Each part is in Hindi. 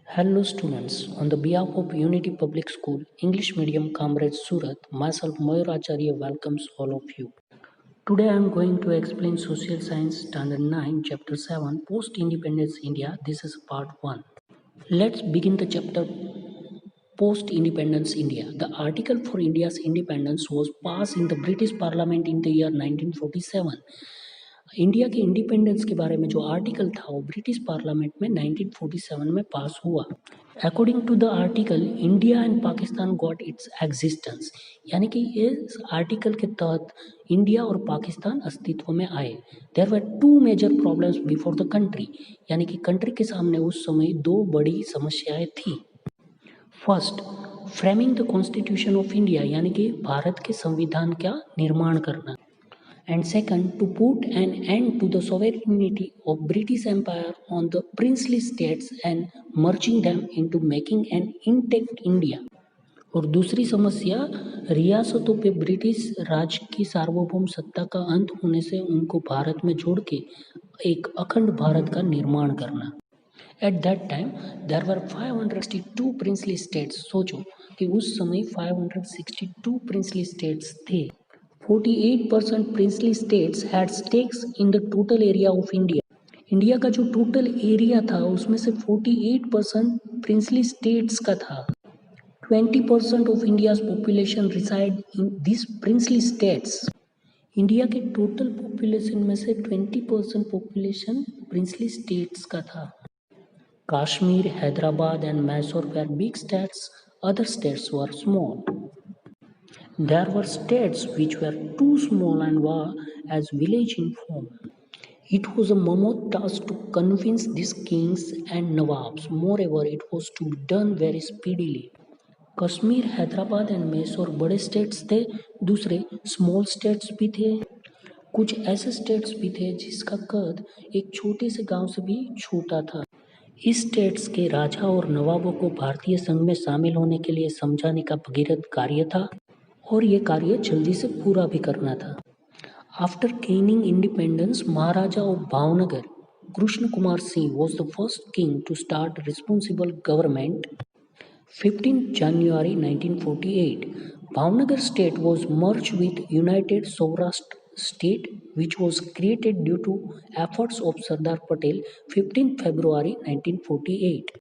Hello students, on the behalf of Unity Public School, English Medium Kamraj Surat, myself Mayur Acharya welcomes all of you. Today I am going to explain Social Science Standard 9, Chapter 7, Post-Independence India. This is part 1. Let's begin the chapter Post-Independence India. The article for India's independence was passed in the British Parliament in the year 1947. India के इंडिपेंडेंस के बारे में जो आर्टिकल था वो ब्रिटिश पार्लियामेंट में 1947 में पास हुआ। According to the article India and Pakistan got its existence, यानी कि इस आर्टिकल के तहत इंडिया और पाकिस्तान अस्तित्व में आए। There were two major problems before the country, यानी कि कंट्री के सामने उस समय दो बड़ी समस्याएं थी। First, framing the constitution of India, यानी कि भारत के संविधान का निर्माण करना। And second, to put an end to the sovereignty of British Empire on the princely states and merging them into making an intact India। और दूसरी समस्या रियासतों पे ब्रिटिश राज की सार्वभौम सत्ता का अंत होने से उनको भारत में जोड़ के एक अखंड भारत का निर्माण करना। At that time, there were 562 princely states। सोचो कि उस समय 562 princely states थे। 48% princely states had stakes in the total area of India। India का जो टोटल एरिया था उसमें से 48% प्रिंसली स्टेट्स का था। 20% of India's population reside in this princely states. India के टोटल पॉपुलेशन में से 20% पॉपुलेशन प्रिंसली स्टेट्स का था। Kashmir, Hyderabad and Mysore were big states, other states were small. There were states which were too small and were as village in form. It was a mammoth task to convince these kings and nawabs. Moreover, it was to be done very speedily. Kashmir, Hyderabad and Mysore बड़े स्टेट्स थे, दूसरे स्मॉल स्टेट्स भी थे। कुछ ऐसे स्टेट्स भी थे जिसका कद एक छोटे से गांव से भी छोटा था। इस स्टेट्स के राजा और नवाबों को भारतीय संघ में शामिल होने के लिए समझाने का भगीरथ कार्य था और ये कार्य जल्दी से पूरा भी करना था। After gaining independence, Maharaja of Bhavnagar Krishna Kumar Singh was the first king to start responsible government. 15 January 1948, Bhavnagar state was merged with United Saurashtra state, which was created due to efforts of Sardar Patel। 15 February 1948।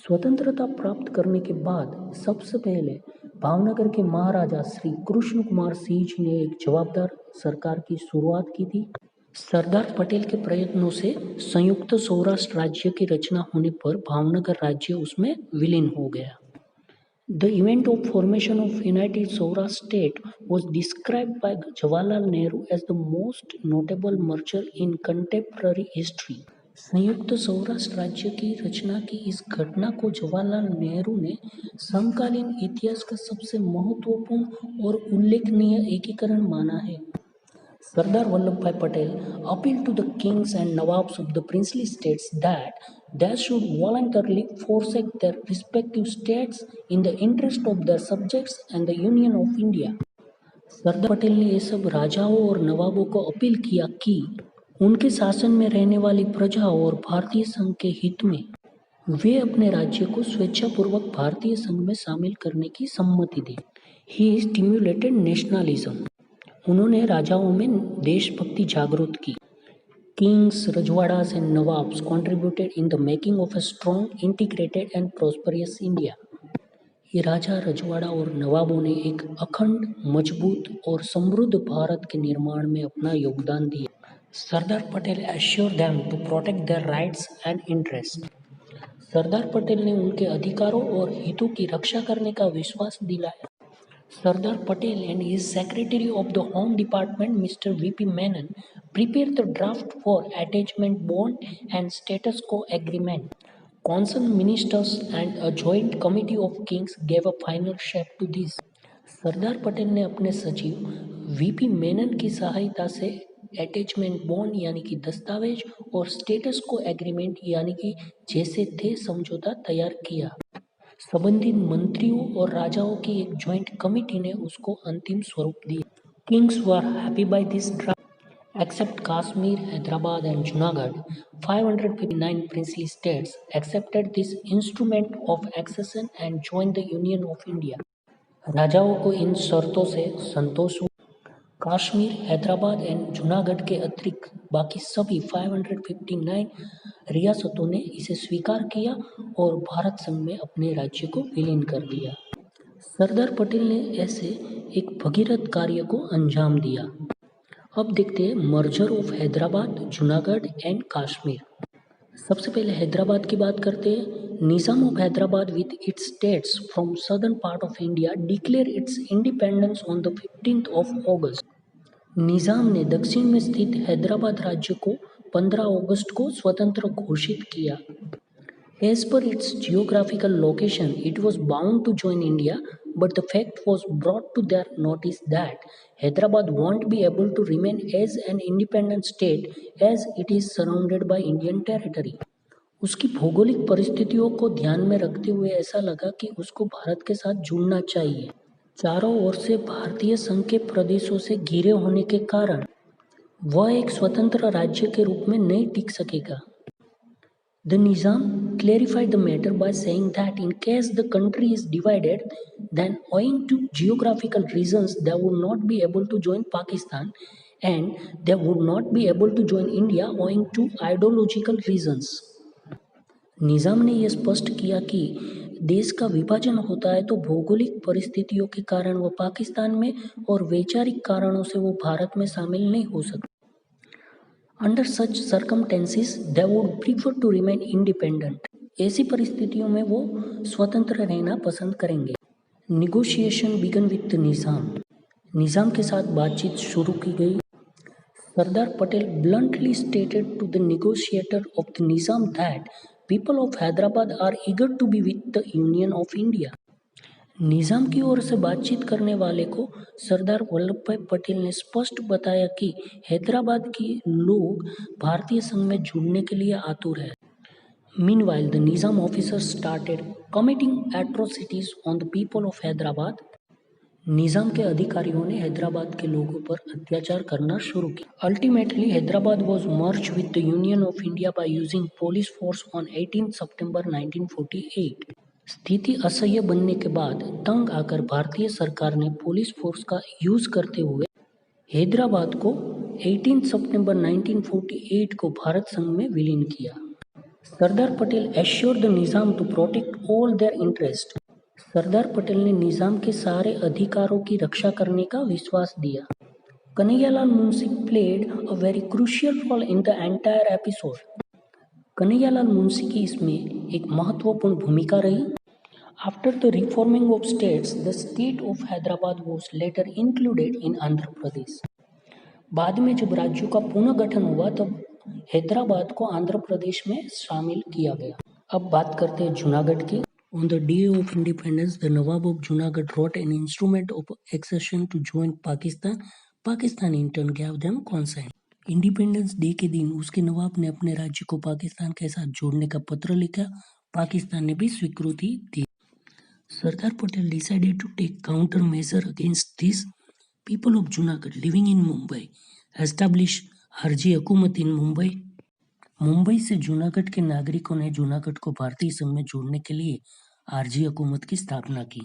स्वतंत्रता प्राप्त करने के बाद सबसे पहले भावनगर के महाराजा श्री कृष्ण कुमार सिंह जी ने एक जवाबदार सरकार की शुरुआत की थी। सरदार पटेल के प्रयत्नों से संयुक्त सौराष्ट्र राज्य की रचना होने पर भावनगर राज्य उसमें विलीन हो गया। The event of formation of United Saurashtra state was described by Jawaharlal Nehru as the most notable merger in contemporary history। संयुक्त सौराष्ट्र राज्य की रचना की इस घटना को जवाहरलाल नेहरू ने समकालीन इतिहास का सबसे महत्वपूर्ण और उल्लेखनीय एकीकरण माना है। Sardar Vallabhbhai Patel appealed to the kings and nawabs of the princely states that they should voluntarily forsake their respective states in the interest of their subjects and the Union of India। सरदार पटेल ने ये सब राजाओं और नवाबों को अपील किया कि उनके शासन में रहने वाली प्रजाओं और भारतीय संघ के हित में वे अपने राज्य को स्वेच्छापूर्वक भारतीय संघ में शामिल करने की सम्मति दें। ही स्टिम्युलेटेड नेशनलिज्म, उन्होंने राजाओं में देशभक्ति जागृत की। Kings, rajwadas and nawabs contributed in the making of a strong, integrated and prosperous India. ये राजा, रजवाड़ा और नवाबों ने एक अखंड, मजबूत और समृद्ध भारत के निर्माण में अपना योगदान दिया। Sardar Patel assure them to protect their rights and interest. Sardar Patel ने उनके अधिकारों और हितों की रक्षा करने का विश्वास दिलाया। Sardar Patel and his Secretary of the Home Department, Mr. V.P. Menon, prepared the draft for attachment bond and status quo agreement. Concerned ministers and a joint committee of kings gave a final shape to this। सरदार पटेल ने अपने सचिव वीपी मेनन की सहायता से अटैचमेंट बॉन्ड यानी कि दस्तावेज और स्टेटस को एग्रीमेंट यानी कि जैसे थे समझौता तैयार किया। संबंधित मंत्रियों और राजाओं की एक ज्वाइंट कमिटी ने उसको अंतिम स्वरूप दिया। Kings were happy by this draft Except Kashmir, Hyderabad, and Junagadh, 559 princely states accepted this instrument of accession and joined the Union of India. राजाओं को इन शर्तों से संतोष हुआ। कश्मीर, हैदराबाद एंड जूनागढ़ के अतिरिक्त बाकी सभी 559 रियासतों ने इसे स्वीकार किया और भारत संघ में अपने राज्य को विलीन कर दिया। सरदार पटेल ने ऐसे एक भगीरथ कार्य को अंजाम दिया। अब देखते हैं merger of Hyderabad, Junagadh and Kashmir. सबसे पहले हैदराबाद की बात करते हैं। Nizam of Hyderabad with its states from southern part of India declare its independence on the 15th of August। Nizam ने दक्षिण में स्थित हैदराबाद राज्य को 15 अगस्त को स्वतंत्र घोषित किया। As per its geographical location, it was bound to join India, but the fact was brought to their notice that Hyderabad won't be able to remain as an independent state as it is surrounded by Indian territory। उसकी भौगोलिक परिस्थितियों को ध्यान में रखते हुए ऐसा लगा कि उसको भारत के साथ जुड़ना चाहिए। चारों ओर से भारतीय संघ के प्रदेशों से घिरे होने के कारण वह एक स्वतंत्र राज्य के रूप में नहीं टिक सकेगा। The Nizam clarified the matter by saying that in case the country is divided, then owing to geographical reasons they would not be able to join Pakistan and they would not be able to join India owing to ideological reasons। निज़ाम ने यह स्पष्ट किया कि देश का विभाजन होता है तो भौगोलिक परिस्थितियों के कारण वो पाकिस्तान में और वैचारिक कारणों से वो भारत में शामिल नहीं हो सकते। Under such circumstances they would prefer to remain independent. ऐसी परिस्थितियों में वो स्वतंत्र रहना पसंद करेंगे। Negotiation began with Nizam. Nizam के साथ बातचीत शुरू की गई। Sardar Patel bluntly stated to the negotiator of the Nizam that people of Hyderabad are eager to be with the Union of India। निज़ाम की ओर से बातचीत करने वाले को सरदार वल्लभ भाई पटेल ने स्पष्ट बताया कि हैदराबाद के लोग भारतीय संघ में जुड़ने के लिए आतुर हैं। Meanwhile, the Nizam officers started committing atrocities on the people of Hyderabad। निज़ाम के अधिकारियों ने हैदराबाद के लोगों पर अत्याचार करना शुरू किया। Ultimately Hyderabad was merge with the union of India by using police force on 18 सितंबर 1948। स्थिति असह्य बनने के बाद तंग आकर भारतीय सरकार ने पुलिस फोर्स का यूज करते हुए हैदराबाद को 18 सितंबर 1948 को भारत संघ में विलीन किया। Sardar Patel assured the Nizam to protect all their interest. Sardar Patel ने निज़ाम के सारे अधिकारों की रक्षा करने का विश्वास दिया। Kanhaiyalal Munshi played a very crucial role in the entire episode. Kanhaiyalal Munshi की इसमें एक महत्वपूर्ण भूमिका रही। After the reforming of states, the state of Hyderabad was later included in Andhra Pradesh. बाद में जब राज्यों का पुनर्गठन हुआ तब हैदराबाद को आंध्र प्रदेश में शामिल किया गया। अब बात करते हैं जूनागढ़ की। On the day of independence, the Nawab of Junagadh wrote an instrument of accession to join Pakistan. Pakistan in turn gave them consent. Independence day के दिन उसके नवाब ने अपने राज्य को पाकिस्तान के साथ जोड़ने का पत्र लिखा। पाकिस्तान ने भी स्वीकृति दी। Sardar Patel decided to take countermeasure against this। People of Junagadh living in Mumbai established Aarzi Hukumat in Mumbai. Mumbai से जूनागढ़ के नागरिकों ने जूनागढ़ को भारतीय संघ में जोड़ने के लिए आरजी हुकूमत की स्थापना की।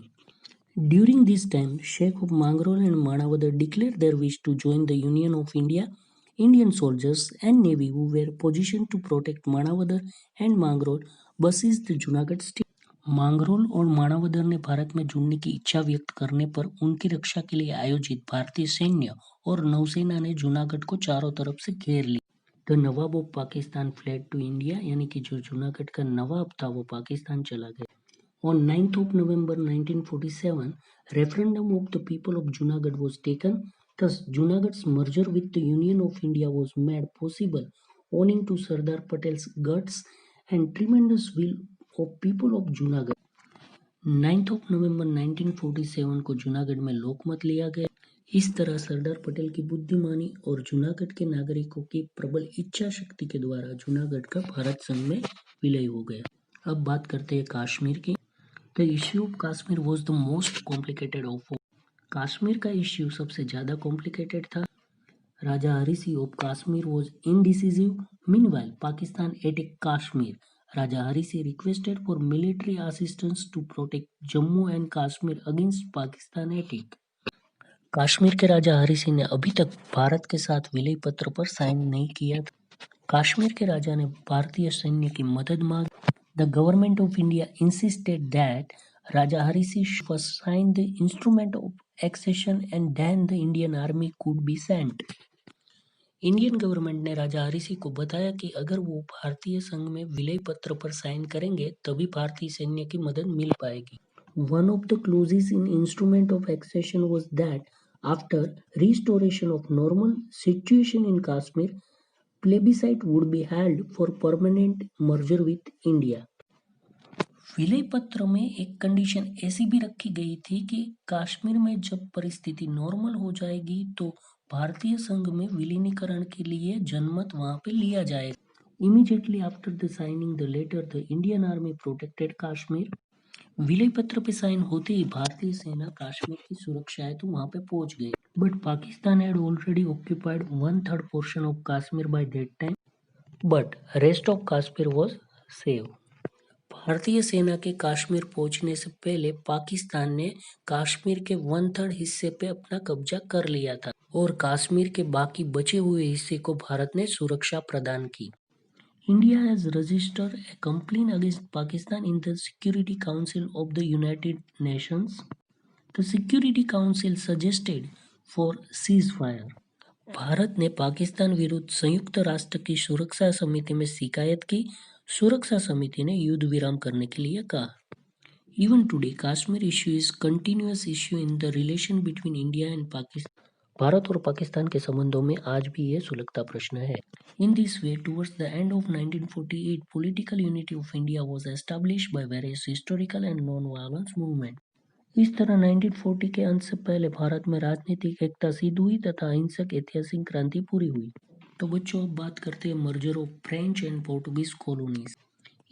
During this time Sheikh of Mangrol and Manavadar declare their wish to join the union of India. Indian soldiers and navy who were position to protect Manavadar and Mangrol besides the Junagadh state. Mangrol और मानावदर ने भारत में जुड़ने की इच्छा व्यक्त करने पर उनकी रक्षा के लिए आयोजित भारतीय सैन्य और नौसेना ने जूनागढ़ को चारों तरफ से घेर लिया। The Nawab of Pakistan fled to India, यानी कि जो जूनागढ़ का नवाब था वो पाकिस्तान चला गया। On 9th of November 1947, referendum of the people of Junagadh was taken. Thus, Junagadh's merger with the Union of India was made possible owing to Sardar Patel's guts and tremendous will of people of Junagadh। 9th of November 1947 को जूनागढ़ में लोकमत लिया गया। इस तरह सरदार पटेल की बुद्धिमानी और जूनागढ़ के नागरिकों की प्रबल इच्छा शक्ति के द्वारा जूनागढ़ का भारत संघ में विलय हो गया। अब बात करते हैं कश्मीर की। The issue of Kashmir was the most complicated of all. Kashmir का इश्यू सबसे ज़्यादा कॉम्प्लिकेटेड था। Raja Harisi of Kashmir was indecisive. Meanwhile, Pakistan attacked Kashmir. Raja Harisi requested for military assistance to protect Jammu and Kashmir against Pakistan attack. Kashmir के राजा हरि ने अभी तक भारत के साथ विलय पत्र पर साइन नहीं किया था। कश्मीर के राजा ने भारतीय सैन्य की मदद मांगी। The government of India insisted that Raja Harisi first signed the instrument of accession and then the Indian army could be sent. Indian government ने राजा हरिसी को बताया कि अगर वो भारतीय संघ में विलय पत्र पर साइन करेंगे तभी भारतीय सैन्य की मदद मिल पाएगी। One of the clauses in instrument of accession was that after restoration of normal situation in Kashmir, plebiscite would be held for permanent merger with India. विलय पत्र में एक कंडीशन ऐसी भी रखी गई थी कि कश्मीर में जब परिस्थिति नॉर्मल हो जाएगी तो भारतीय संघ में विलीनीकरण के लिए जनमत वहां पे लिया जाएगा। Immediately after the signing the letter the Indian army protected Kashmir. विलय पत्र पे साइन होते ही भारतीय सेना कश्मीर की सुरक्षा हेतु वहां पे पहुंच गई। But Pakistan had already occupied 1/3 portion of Kashmir by that time, but rest of Kashmir was save. भारतीय सेना के कश्मीर पहुंचने से पहले पाकिस्तान ने कश्मीर के 1/3 हिस्से पे अपना कब्जा कर लिया था और कश्मीर के बाकी बचे हुए हिस्से को भारत ने सुरक्षा प्रदान की। India has registered a complaint against Pakistan in the Security Council of the United Nations. The Security Council suggested for ceasefire. Bharat ने पाकिस्तान विरुद्ध संयुक्त राष्ट्र की सुरक्षा समिति में शिकायत की। सुरक्षा समिति ने युद्ध विराम करने के लिए कहा। Even today, Kashmir issue is continuous issue in the relation between India and Pakistan. Bharat और पाकिस्तान के संबंधों में आज भी ये सुलगता प्रश्न है। In this way, towards the end of 1948, political unity of India was established by various historical and non-violence movements. इस तरह 1940 के अंत से पहले भारत में राजनीतिक एकता सिद्ध हुई तथा अहिंसक ऐतिहासिक क्रांति पूरी हुई। तो बच्चों अब बात करते हैं merger of French and Portuguese colonies.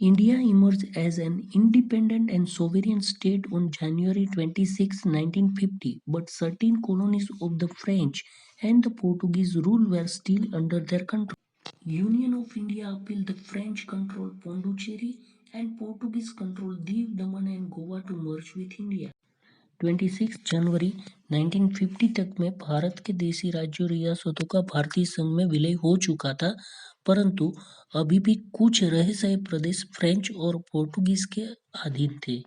India emerged as an independent and sovereign state on January 26, 1950, but certain colonies of the French and the Portuguese rule were still under their control. Union of India appealed the French controlled Pondicherry and Portuguese controlled Diu, Daman and Goa to merge with India. 26 जनवरी 1950 तक में भारत के देशी राज्यों रियासतों का भारतीय संघ में विलय हो चुका था, परंतु अभी भी कुछ रह गए प्रदेश फ्रेंच और पोर्टुगीज के अधीन थे,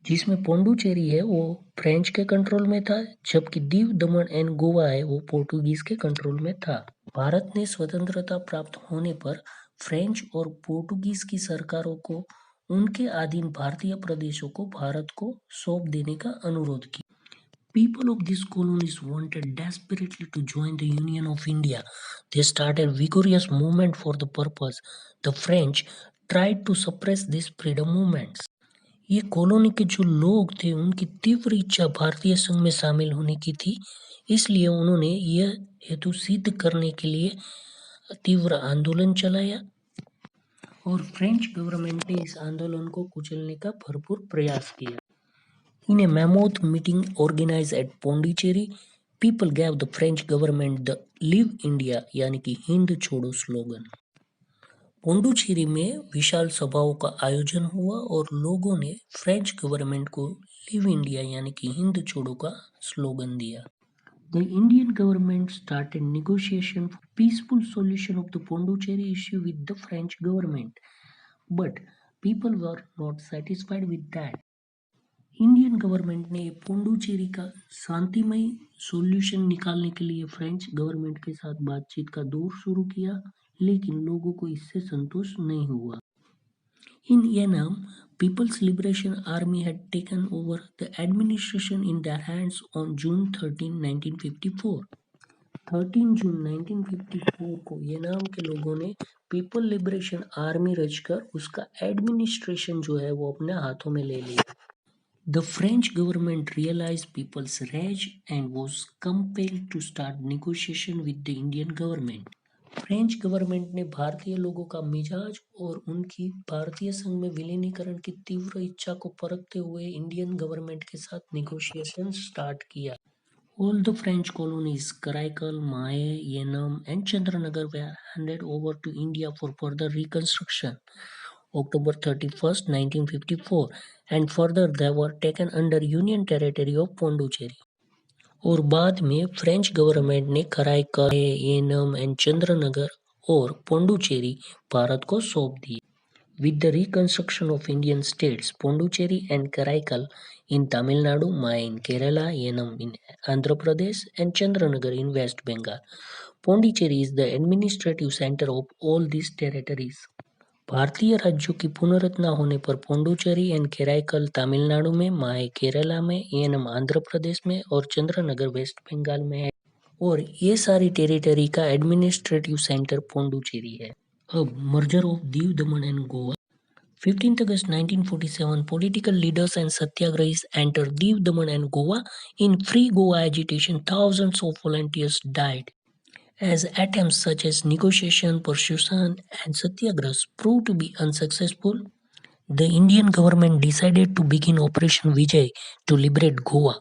जिसमें पोंडुचेरी है वो फ्रेंच के कंट्रोल में था, जबकि दीव दमन एंड गोवा है वो पोर्टुगीज के कंट्रोल में था। भारत ने स्वतंत्रता प्राप्त होने पर फ्रेंच और पोर्टुगीज की सरकारों को उनके अधीन भारतीय प्रदेशों को भारत को सौंप देने का अनुरोध किया। People of these colonies wanted desperately to join the Union of India. They started vigorous movement for the purpose. The French tried to suppress these freedom movements. ये कॉलोनी के जो लोग थे उनकी तीव्र इच्छा भारतीय संघ में शामिल होने की थी, इसलिए उन्होंने यह हेतु सिद्ध करने के लिए तीव्र आंदोलन चलाया और फ्रेंच गवर्नमेंट ने इस आंदोलन को कुचलने का भरपूर प्रयास किया। In a mammoth meeting organized at Pondicherry, people gave the French government the "Leave India" यानी कि हिंद छोड़ो स्लोगन। पोंडुचेरी में विशाल सभाओं का आयोजन हुआ और लोगों ने फ्रेंच गवर्नमेंट को "लिव इंडिया" यानी कि हिंद छोड़ो का स्लोगन दिया। The Indian government started negotiation for peaceful solution of the Pondicherry issue with the French government, but people were not satisfied with that. Indian government ने पोंडुचेरी का शांतिमय सॉल्यूशन निकालने के लिए फ्रेंच गवर्नमेंट के साथ बातचीत का दौर शुरू किया, लेकिन लोगों को इससे संतोष नहीं हुआ। In Yanam, people's liberation army had taken over the administration in their hands on June 13, 1954। 13 जून 1954 को येनाम के लोगों ने पीपल लिबरेशन आर्मी रचकर उसका एडमिनिस्ट्रेशन जो है वो अपने हाथों में ले लिया। The French government realized people's rage and was compelled to start negotiation with the Indian government. French government ने भारतीय लोगों का मिजाज और उनकी भारतीय संघ में विलीनीकरण की तीव्र इच्छा को परखते हुए इंडियन गवर्नमेंट के साथ नेगोशिएशन स्टार्ट किया। All the French colonies, Karaikal, Mahe, Yenam, and Chandranagar were handed over to India for further reconstruction. October 31st, 1954, and further they were taken under Union territory of Pondicherry. और बाद में फ्रेंच गवर्नमेंट ने कराईकल, येनम एंड चंद्रनगर और पोंडुचेरी भारत को सौंप दिए. With the reconstruction of Indian states, Pondicherry and Karaikal in Tamil Nadu, Maine in Kerala, Yenam in Andhra Pradesh, and Chandranagar in West Bengal. Pondicherry is the administrative center of all these territories. भारतीय राज्यों की पुनर्रचना होने पर पोंडुचेरी एंड केराईकल तमिलनाडु में, माहे केरला में, येनम आंध्र प्रदेश में और चंद्रनगर वेस्ट बंगाल में है. और ये सारी टेरिटरी का एडमिनिस्ट्रेटिव सेंटर पोंडुचेरी है. अब merger of Diu Daman and Goa. 15th August 1947, political leaders and satyagrahis entered Diu Daman and Goa. In Free Goa agitation, thousands of volunteers died. As attempts such as negotiation, persuasion, and satyagrahas proved to be unsuccessful, the Indian government decided to begin Operation Vijay to liberate Goa.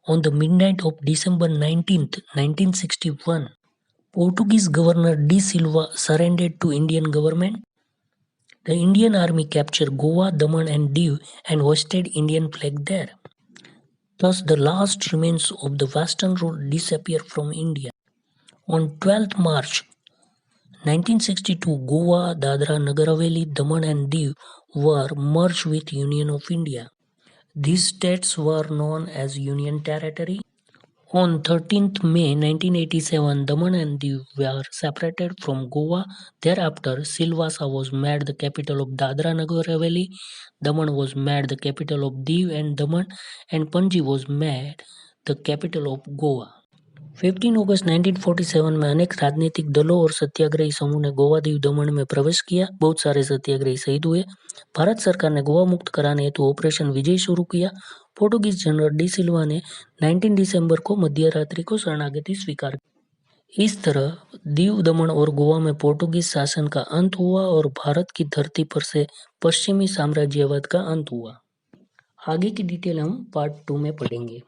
On the midnight of December 19th, 1961, Portuguese Governor De Silva surrendered to Indian government. The Indian army captured Goa, Daman and Diu and hoisted Indian flag there. Thus, the last remains of the western road disappeared from India. On 12th March 1962, Goa, Dadra, Nagar Haveli, Daman and Diu were merged with Union of India. These states were known as Union Territory. On 13th May 1987, Daman and Diu were separated from Goa. Thereafter, Silvassa was made the capital of Dadra Nagar Haveli, Daman was made the capital of Diu and Daman, and Panji was made the capital of Goa. 15 अगस्त 1947 में अनेक राजनीतिक दलों और सत्याग्रही समूह ने गोवा, दीव, दमन में प्रवेश किया. बहुत सारे सत्याग्रही शहीद हुए. भारत सरकार ने गोवा मुक्त कराने हेतु ऑपरेशन विजय शुरू किया. पोर्टुगीज जनरल डी सिल्वा ने 19 दिसंबर को मध्यरात्रि को शरणागति स्वीकार की. इस तरह दीव, दमन और गोवा में पोर्टुगीज शासन का अंत हुआ और भारत की धरती पर से पश्चिमी साम्राज्यवाद का अंत हुआ. आगे की डिटेल हम पार्ट 2 में पढ़ेंगे.